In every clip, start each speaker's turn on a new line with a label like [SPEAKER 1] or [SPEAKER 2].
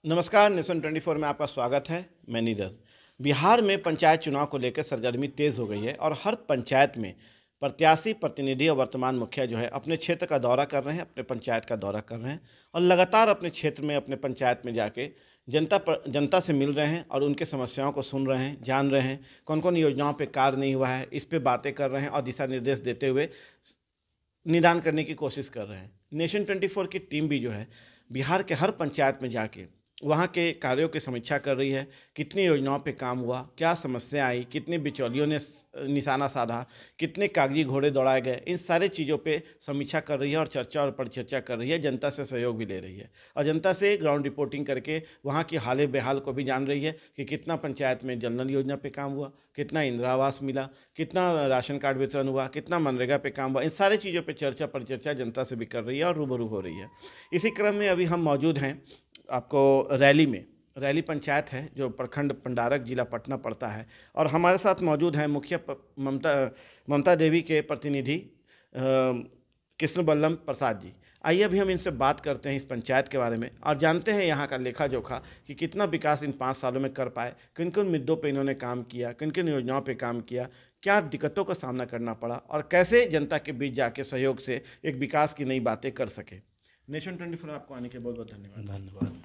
[SPEAKER 1] नमस्कार, नेशन 24 में आपका स्वागत है। मैं नीरज। बिहार में पंचायत चुनाव को लेकर सरगर्मी तेज़ हो गई है और हर पंचायत में प्रत्याशी, प्रतिनिधि और वर्तमान मुखिया जो है अपने क्षेत्र का दौरा कर रहे हैं, अपने पंचायत का दौरा कर रहे हैं और लगातार अपने क्षेत्र में, अपने पंचायत में जाके जनता से मिल रहे हैं और उनके समस्याओं को सुन रहे हैं, जान रहे हैं, कौन कौन योजनाओं पे कार्य नहीं हुआ है, इस पे बातें कर रहे हैं और दिशा निर्देश देते हुए निदान करने की कोशिश कर रहे हैं। नेशन 24 की टीम भी जो है बिहार के हर पंचायत में जाके वहाँ के कार्यों की समीक्षा कर रही है। कितनी योजनाओं पे काम हुआ, क्या समस्या आई, कितने बिचौलियों ने निशाना साधा, कितने कागजी घोड़े दौड़ाए गए, इन सारे चीज़ों पे समीक्षा कर रही है और चर्चा और परिचर्चा कर रही है। जनता से सहयोग भी ले रही है और जनता से ग्राउंड रिपोर्टिंग करके वहाँ की हाल बेहाल को भी जान रही है कि कितना पंचायत में जल नल योजना पे काम हुआ, कितना इंदिरा आवास मिला, कितना राशन कार्ड वितरण हुआ, कितना मनरेगा पे काम हुआ। इन सारी चीज़ों पे चर्चा परिचर्चा जनता से भी कर रही है और रूबरू हो रही है। इसी क्रम में अभी हम मौजूद हैं आपको रैली में। रैली पंचायत है जो प्रखंड पंडारक जिला पटना पड़ता है और हमारे साथ मौजूद हैं मुखिया ममता देवी के प्रतिनिधि कृष्ण बल्लभ प्रसाद जी। आइए अभी हम इनसे बात करते हैं इस पंचायत के बारे में और जानते हैं यहाँ का लेखा जोखा कि कितना विकास इन 5 सालों में कर पाए, किन किन मुद्दों पे इन्होंने काम किया, किन किन योजनाओं पे काम किया, क्या दिक्कतों का सामना करना पड़ा और कैसे जनता के बीच जाके सहयोग से एक विकास की नई बातें कर सके। नेशन 24 आपको आने के बहुत बहुत धन्यवाद।
[SPEAKER 2] धन्यवाद।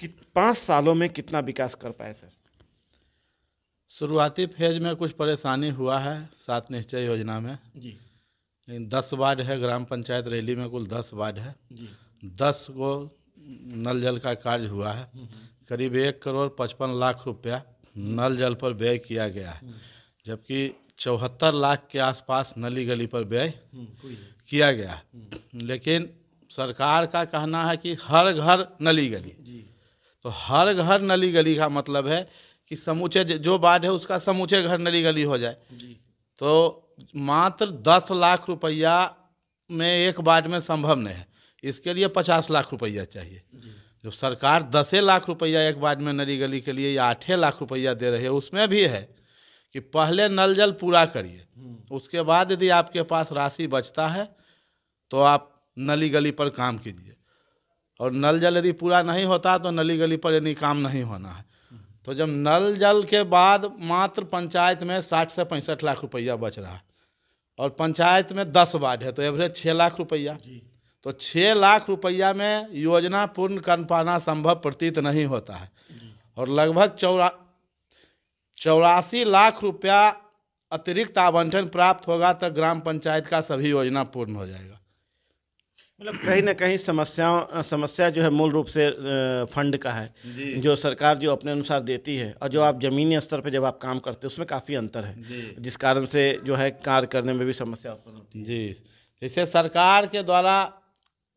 [SPEAKER 1] कि 5 सालों में कितना विकास कर पाए सर?
[SPEAKER 2] शुरुआती फेज में कुछ परेशानी हुआ है 7 निश्चय योजना में,
[SPEAKER 1] जी
[SPEAKER 2] लेकिन 10 वार्ड है। ग्राम पंचायत रैली में कुल 10 वार्ड है।
[SPEAKER 1] जी
[SPEAKER 2] 10 को नल जल का कार्य हुआ है। करीब 1,55,00,000 रुपया नल जल पर व्यय किया गया है, जबकि 74 लाख के आसपास नली गली पर व्यय किया गया है। लेकिन सरकार का कहना है कि हर घर नली गली।
[SPEAKER 1] जी
[SPEAKER 2] तो हर घर नली गली का मतलब है कि समूचे जो वार्ड है उसका समूचे घर नली गली हो जाए।
[SPEAKER 1] जी
[SPEAKER 2] तो मात्र 10 लाख रुपया में एक वार्ड में संभव नहीं है। इसके लिए 50 लाख रुपया चाहिए। जो सरकार 10 लाख रुपया एक वार्ड में नली गली के लिए या 8 लाख रुपया दे रही है, उसमें भी है कि पहले नल जल पूरा करिए, उसके बाद यदि आपके पास राशि बचता है तो आप नली गली पर काम कीजिए। और नल जल यदि पूरा नहीं होता तो नली गली पर यानी काम नहीं होना है। तो जब नल जल के बाद मात्र पंचायत में 60 से 65 लाख रुपया बच रहा है और पंचायत में 10 वार्ड है तो एवरेज 6 लाख रुपया। तो 6 लाख रुपया में योजना पूर्ण कर पाना संभव प्रतीत नहीं होता है। और लगभग 84 लाख रुपया अतिरिक्त आवंटन प्राप्त होगा तो ग्राम पंचायत का सभी योजना पूर्ण हो जाएगा।
[SPEAKER 1] मतलब कहीं ना कहीं समस्या जो है मूल रूप से फंड का है। जो सरकार जो अपने अनुसार देती है और जो आप जमीनी स्तर पे जब आप काम करते हैं उसमें काफ़ी अंतर है, जिस कारण से जो है कार्य करने में भी समस्या उत्पन्न होती है।
[SPEAKER 2] जी, जैसे सरकार के द्वारा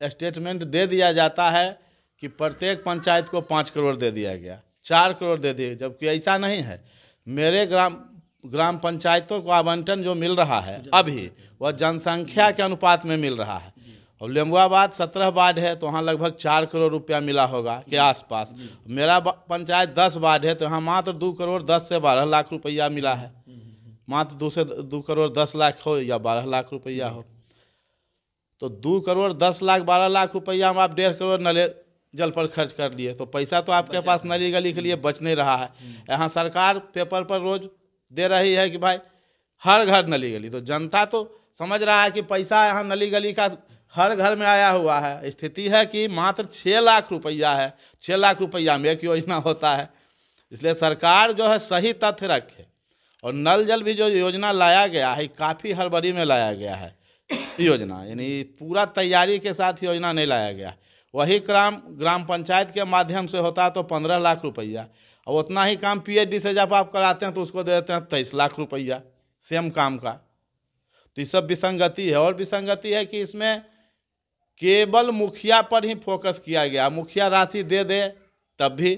[SPEAKER 2] स्टेटमेंट दे दिया जाता है कि प्रत्येक पंचायत को 5 करोड़ दे दिया गया, 4 करोड़ दे दिए, जबकि ऐसा नहीं है। मेरे ग्राम पंचायतों को आवंटन जो मिल रहा है अभी वह जनसंख्या के अनुपात में मिल रहा है। और लेम्बुआबाद 17 वार्ड है तो वहाँ लगभग 4 करोड़ रुपया मिला होगा के आसपास। मेरा पंचायत 10 वार्ड है तो यहाँ मात्र 2 करोड़ 10 से 12 लाख रुपया मिला है। मात्र 2 करोड़ 10 लाख हो या 12 लाख रुपया हो, तो 2 करोड़ 10 लाख 12 लाख रुपया में आप 1.5 करोड़ नले जल पर खर्च कर लिए, तो पैसा तो आपके पास नली गली के लिए बच नहीं रहा है। यहाँ सरकार पेपर पर रोज दे रही है कि भाई हर घर नली गली, तो जनता तो समझ रहा है कि पैसा यहाँ नली गली का हर घर में आया हुआ है। स्थिति है कि मात्र 6 लाख रुपया है। 6 लाख रुपया में एक योजना होता है। इसलिए सरकार जो है सही तथ्य रखे। और नल जल भी जो योजना लाया गया है काफ़ी हड़बड़ी में लाया गया है योजना, यानी पूरा तैयारी के साथ योजना नहीं लाया गया। वही ग्राम पंचायत के माध्यम से होता तो 15 लाख रुपया, और उतना ही काम PhD से जब आप कराते हैं तो उसको दे देते हैं 23 लाख रुपया सेम काम का। तो ये सब विसंगति है। और विसंगति है कि इसमें केवल मुखिया पर ही फोकस किया गया। मुखिया राशि दे दे तब भी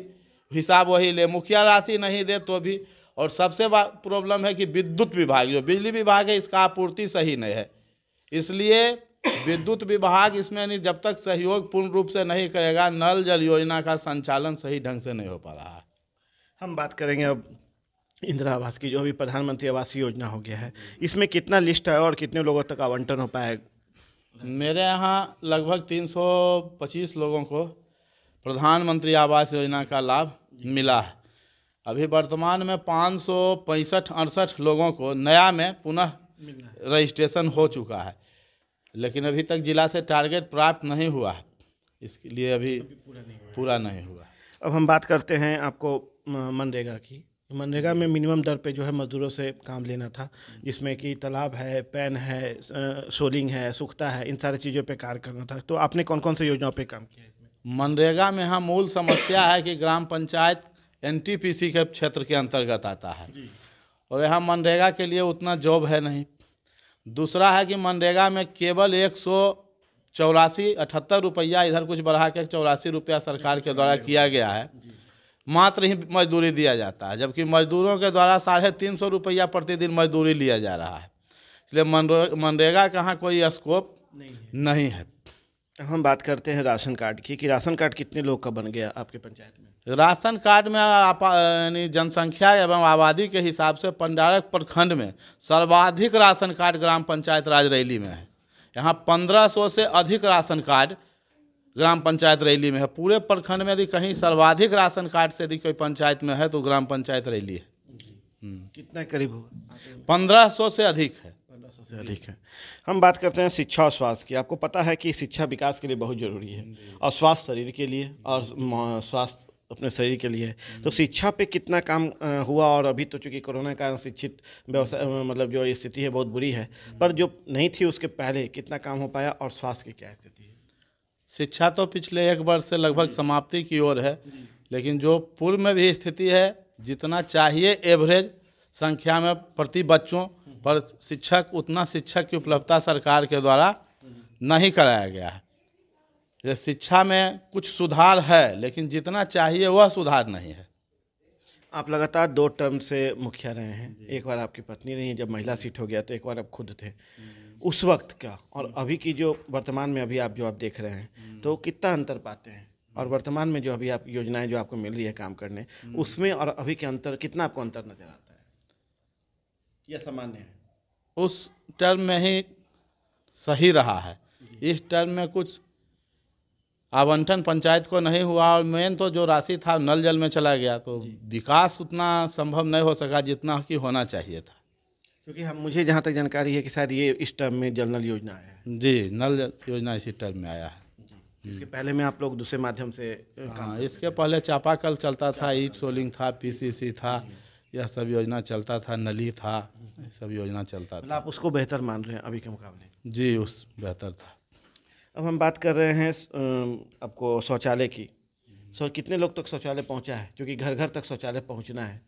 [SPEAKER 2] हिसाब वही ले, मुखिया राशि नहीं दे तो भी। और सबसे प्रॉब्लम है कि विद्युत विभाग जो बिजली विभाग है इसका आपूर्ति सही नहीं है। इसलिए विद्युत विभाग इसमें नहीं, जब तक सहयोग पूर्ण रूप से नहीं करेगा नल जल योजना का संचालन सही ढंग से नहीं हो पा रहा है।
[SPEAKER 1] हम बात करेंगे अब इंदिरा आवास की, जो अभी प्रधानमंत्री आवास योजना हो गया है, इसमें कितना लिस्ट है और कितने लोगों तक आवंटन हो पाया?
[SPEAKER 2] मेरे यहाँ लगभग 325 लोगों को प्रधानमंत्री आवास योजना का लाभ मिला है। अभी वर्तमान में 565-68 लोगों को नया में पुनः रजिस्ट्रेशन हो चुका है, लेकिन अभी तक जिला से टारगेट प्राप्त नहीं हुआ है, इसके लिए अभी पूरा नहीं हुआ।
[SPEAKER 1] अब हम बात करते हैं आपको मनरेगा की। मनरेगा में मिनिमम दर पे जो है मजदूरों से काम लेना था, जिसमें कि तालाब है, पैन है, सोलिंग है, सुख्ता है, इन सारी चीज़ों पे कार्य करना था। तो आपने कौन कौन सी योजनाओं पे काम किया इसमें?
[SPEAKER 2] मनरेगा में यहाँ मूल समस्या है कि ग्राम पंचायत एनटीपीसी के क्षेत्र के अंतर्गत आता है और यहाँ मनरेगा के लिए उतना जॉब है नहीं। दूसरा है कि मनरेगा में केवल 184-78 रुपया, इधर कुछ बढ़ा के 84 रुपया सरकार के द्वारा किया गया है, मात्र ही मजदूरी दिया जाता है, जबकि मजदूरों के द्वारा 350 रुपया प्रतिदिन मजदूरी लिया जा रहा है। इसलिए मनरेगा का यहाँ कोई स्कोप नहीं है।
[SPEAKER 1] हम बात करते हैं राशन कार्ड की, कि राशन कार्ड कितने लोग का बन गया आपके पंचायत में?
[SPEAKER 2] राशन कार्ड में यानी जनसंख्या एवं आबादी के हिसाब से पंडारक प्रखंड में सर्वाधिक राशन कार्ड ग्राम पंचायत राज रैली में है। यहाँ 1500 से अधिक राशन कार्ड ग्राम पंचायत रैली में है। पूरे प्रखंड में यदि कहीं सर्वाधिक राशन कार्ड से यदि कोई पंचायत में है तो ग्राम पंचायत रैली है।
[SPEAKER 1] कितना करीब होगा?
[SPEAKER 2] 1500 से अधिक है।
[SPEAKER 1] 1500 से अधिक है। हम बात करते हैं शिक्षा और स्वास्थ्य की। आपको पता है कि शिक्षा विकास के लिए बहुत ज़रूरी है और स्वास्थ्य शरीर के लिए, और स्वास्थ्य अपने शरीर के लिए। तो शिक्षा पे कितना काम हुआ? और अभी तो चूँकि कोरोना के कारण शिक्षित व्यवसाय मतलब जो स्थिति है बहुत बुरी है, पर जो नहीं थी उसके पहले कितना काम हो पाया, और स्वास्थ्य की क्या स्थिति है?
[SPEAKER 2] शिक्षा तो पिछले 1 वर्ष से लगभग समाप्ति की ओर है, लेकिन जो पूर्व में भी स्थिति है, जितना चाहिए एवरेज संख्या में प्रति बच्चों पर शिक्षक, उतना शिक्षक की उपलब्धता सरकार के द्वारा नहीं कराया गया है। ये शिक्षा में कुछ सुधार है, लेकिन जितना चाहिए वह सुधार नहीं है।
[SPEAKER 1] आप लगातार 2 टर्म से मुखिया रहे हैं। एक बार आपकी पत्नी रही, जब महिला सीट हो गया तो एक बार आप खुद थे। उस वक्त का और अभी की जो वर्तमान में अभी आप देख रहे हैं, तो कितना अंतर पाते हैं? और वर्तमान में जो अभी आप योजनाएं जो आपको मिल रही है काम करने, उसमें और अभी के अंतर, कितना आपको अंतर नजर आता है या सामान्य है?
[SPEAKER 2] उस टर्म में ही सही रहा है। इस टर्म में कुछ आवंटन पंचायत को नहीं हुआ, और मेन तो जो राशि था नल जल में चला गया, तो विकास उतना संभव नहीं हो सका जितना कि होना चाहिए था।
[SPEAKER 1] क्योंकि हम मुझे जहाँ तक जानकारी है कि शायद ये इस टर्म में जल नल योजना आया है।
[SPEAKER 2] जी, नल जल योजना इसी टर्म में आया है।
[SPEAKER 1] इसके पहले में आप लोग दूसरे माध्यम से
[SPEAKER 2] हाँ, इसके पहले चापाकल चलता था, ईट सोलिंग था, पीसीसी था, यह सब योजना चलता था, नली था, ये सब योजना चलता
[SPEAKER 1] मतलब
[SPEAKER 2] था।
[SPEAKER 1] आप उसको बेहतर मान रहे हैं अभी के मुकाबले?
[SPEAKER 2] जी, उस बेहतर था।
[SPEAKER 1] अब हम बात कर रहे हैं आपको शौचालय की। कितने लोग तक शौचालय पहुंचा है? क्योंकि घर घर तक शौचालय पहुंचना है।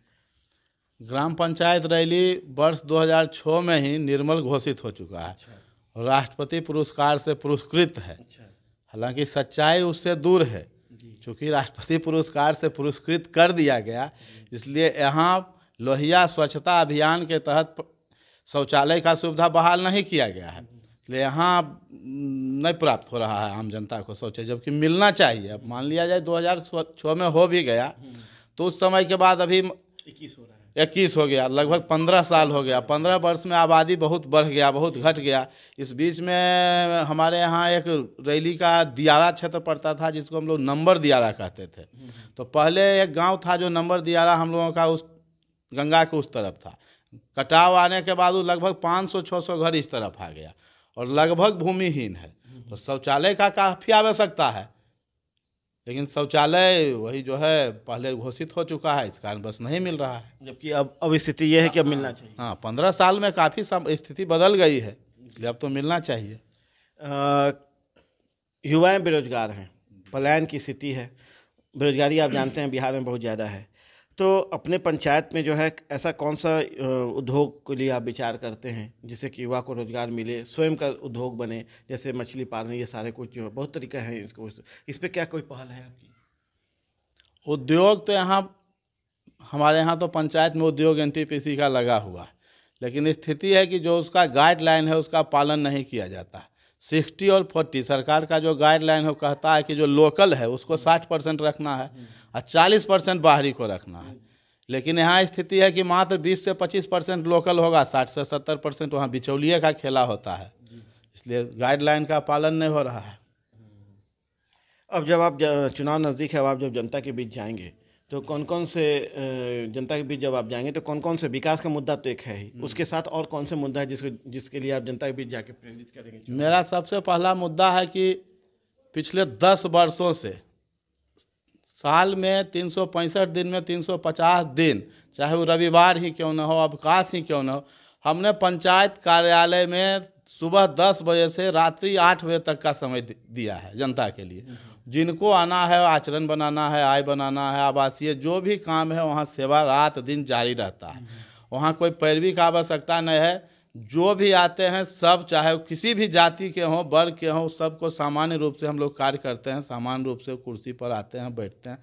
[SPEAKER 2] ग्राम पंचायत रैली वर्ष 2006 में ही निर्मल घोषित हो चुका है और राष्ट्रपति पुरस्कार से पुरस्कृत है। हालांकि सच्चाई उससे दूर है, चूँकि राष्ट्रपति पुरस्कार से पुरस्कृत कर दिया गया, इसलिए यहाँ लोहिया स्वच्छता अभियान के तहत शौचालय का सुविधा बहाल नहीं किया गया है, इसलिए यहाँ नहीं प्राप्त हो रहा है आम जनता को शौचालय, जबकि मिलना चाहिए। अब मान लिया जाए 2006 में हो भी गया, तो उस समय के बाद अभी 21 हो गया, लगभग 15 साल हो गया। 15 वर्ष में आबादी बहुत बढ़ गया, बहुत घट गया। इस बीच में हमारे यहाँ एक रैली का दियारा क्षेत्र पड़ता था, जिसको हम लोग नंबर दियारा कहते थे। तो पहले एक गांव था जो नंबर दियारा हम लोगों का उस गंगा के उस तरफ था। कटाव आने के बाद वो लगभग 500-600 घर इस तरफ आ गया और लगभग भूमिहीन है। तो शौचालय का काफ़ी आवश्यकता है, लेकिन शौचालय वही जो है पहले घोषित हो चुका है, इस कारण बस नहीं मिल रहा है।
[SPEAKER 1] जबकि अब स्थिति ये है कि अब मिलना चाहिए।
[SPEAKER 2] हाँ, 15 साल में काफ़ी स्थिति बदल गई है, इसलिए अब तो मिलना चाहिए।
[SPEAKER 1] युवाएं बेरोजगार हैं, पलायन की स्थिति है, बेरोजगारी आप जानते हैं बिहार में बहुत ज़्यादा है। तो अपने पंचायत में जो है ऐसा कौन सा उद्योग के लिए आप विचार करते हैं जिससे कि युवा को रोजगार मिले, स्वयं का उद्योग बने, जैसे मछली पालन, ये सारे कुछ जो बहुत तरीका है इसको, इस पर क्या कोई पहल है आपकी?
[SPEAKER 2] उद्योग तो यहाँ हमारे यहाँ तो पंचायत में उद्योग एनटीपीसी का लगा हुआ है, लेकिन स्थिति है कि जो उसका गाइडलाइन है उसका पालन नहीं किया जाता। 60 और 40 सरकार का जो गाइडलाइन है वो कहता है कि जो लोकल है उसको 60% रखना है और 40% बाहरी को रखना है, लेकिन यहाँ स्थिति है कि मात्र 20 से 25% लोकल होगा, 60 से 70% वहाँ बिचौलिए का खेला होता है, इसलिए गाइडलाइन का पालन नहीं हो रहा है।
[SPEAKER 1] अब जब आप चुनाव नज़दीक है, अब आप जब जनता के बीच जाएंगे तो कौन कौन से जनता के बीच जब आप जाएंगे तो कौन कौन से विकास का मुद्दा तो एक है ही, उसके साथ और कौन से मुद्दा है जिसके लिए आप जनता के बीच जाके प्रेरित करेंगे?
[SPEAKER 2] मेरा सबसे पहला मुद्दा है कि पिछले 10 वर्षों से साल में 365 दिन में 350 दिन, चाहे वो रविवार ही क्यों ना हो, अवकाश ही क्यों ना हो, हमने पंचायत कार्यालय में सुबह 10 बजे से रात्रि 8 बजे तक का समय दिया है जनता के लिए। जिनको आना है, आचरण बनाना है, आय बनाना है, आवासीय जो भी काम है, वहाँ सेवा रात दिन जारी रहता है। वहाँ कोई पैरवी का आवश्यकता नहीं है। जो भी आते हैं सब, चाहे किसी भी जाति के हों, वर्ग के हों, सबको सामान्य रूप से हम लोग कार्य करते हैं। सामान्य रूप से कुर्सी पर आते हैं, बैठते हैं,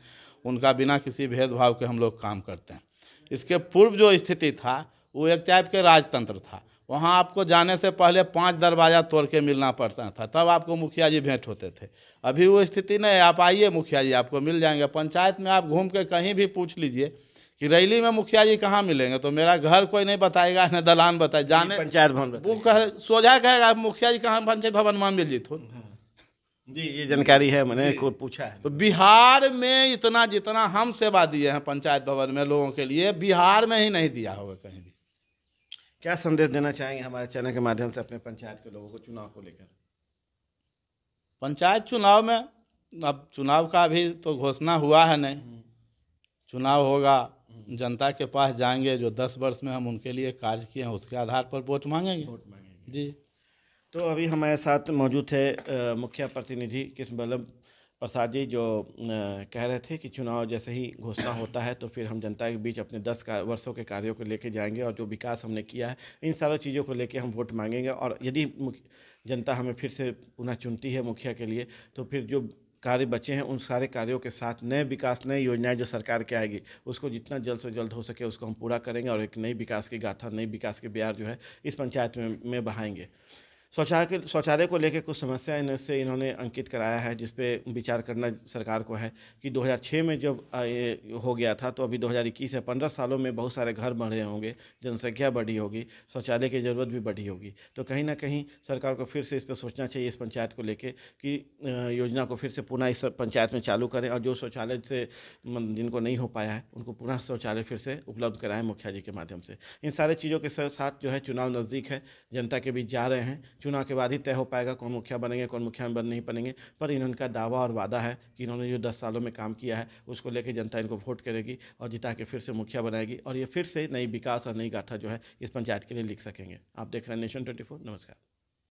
[SPEAKER 2] उनका बिना किसी भेदभाव के हम लोग काम करते हैं। इसके पूर्व जो स्थिति था वो एक टाइप के राजतंत्र था। वहाँ आपको जाने से पहले 5 दरवाज़ा तोड़ के मिलना पड़ता था, तब आपको मुखिया जी भेंट होते थे। अभी वो स्थिति नहीं है। आप आइए, मुखिया जी आपको मिल जाएंगे। पंचायत में आप घूम के कहीं भी पूछ लीजिए कि रैली में मुखिया जी कहाँ मिलेंगे, तो मेरा घर कोई नहीं बताएगा, न दलान बताए जाने
[SPEAKER 1] पंचायत भवन
[SPEAKER 2] वो सोझा कहेगा मुखिया जी कहाँ पंचायत भवन में मिल जी। तो
[SPEAKER 1] जी, ये जानकारी है, मैंने को पूछा है।
[SPEAKER 2] तो बिहार में इतना जितना हम सेवा दिए हैं पंचायत भवन में लोगों के लिए, बिहार में ही नहीं दिया होगा कहीं भी।
[SPEAKER 1] क्या संदेश देना चाहेंगे हमारे चैनल के माध्यम से अपने पंचायत के लोगों को चुनाव को लेकर?
[SPEAKER 2] पंचायत चुनाव में, अब चुनाव का अभी तो घोषणा हुआ है नहीं, चुनाव होगा, जनता के पास जाएंगे। जो 10 वर्ष में हम उनके लिए कार्य किए हैं उसके आधार पर वोट मांगेंगे। जी।
[SPEAKER 1] तो अभी हमारे साथ मौजूद थे मुखिया प्रतिनिधि कृष्ण बल्लभ प्रसाद जी, जो कह रहे थे कि चुनाव जैसे ही घोषणा होता है तो फिर हम जनता के बीच अपने 10 वर्षों के कार्यों को लेके जाएंगे और जो विकास हमने किया है इन सारी चीज़ों को लेके हम वोट मांगेंगे। और यदि जनता हमें फिर से पुनः चुनती है मुखिया के लिए, तो फिर जो कार्य बचे हैं उन सारे कार्यों के साथ नए विकास, नई योजनाएं जो सरकार की आएगी उसको जितना जल्द से जल्द हो सके उसको हम पूरा करेंगे और एक नई विकास की गाथा, नई विकास के बयार जो है इस पंचायत में बहाएंगे। शौचालय को लेकर कुछ समस्याएं इनसे इन्होंने अंकित कराया है, जिस पे विचार करना सरकार को है कि 2006 में जब ये हो गया था तो अभी 2021 से 15 सालों में बहुत सारे घर बढ़े होंगे, जनसंख्या बढ़ी होगी, शौचालय की ज़रूरत भी बढ़ी होगी। तो कहीं ना कहीं सरकार को फिर से इस पर सोचना चाहिए, इस पंचायत को लेकर कि योजना को फिर से पुनः इस पंचायत में चालू करें और जो शौचालय से जिनको नहीं हो पाया है उनको पुनः शौचालय फिर से उपलब्ध कराएं मुखिया जी के माध्यम से। इन सारे चीज़ों के साथ जो है चुनाव नज़दीक है, जनता के बीच जा रहे हैं। चुनाव के बाद ही तय हो पाएगा कौन मुखिया बनेंगे, कौन मुखिया बन नहीं बनेंगे, पर इनका दावा और वादा है कि इन्होंने जो 10 सालों में काम किया है उसको लेकर जनता इनको वोट करेगी और जिता के फिर से मुखिया बनाएगी और ये फिर से नई विकास और नई गाथा जो है इस पंचायत के लिए लिख सकेंगे। आप देख रहे हैं नेशन 24। नमस्कार।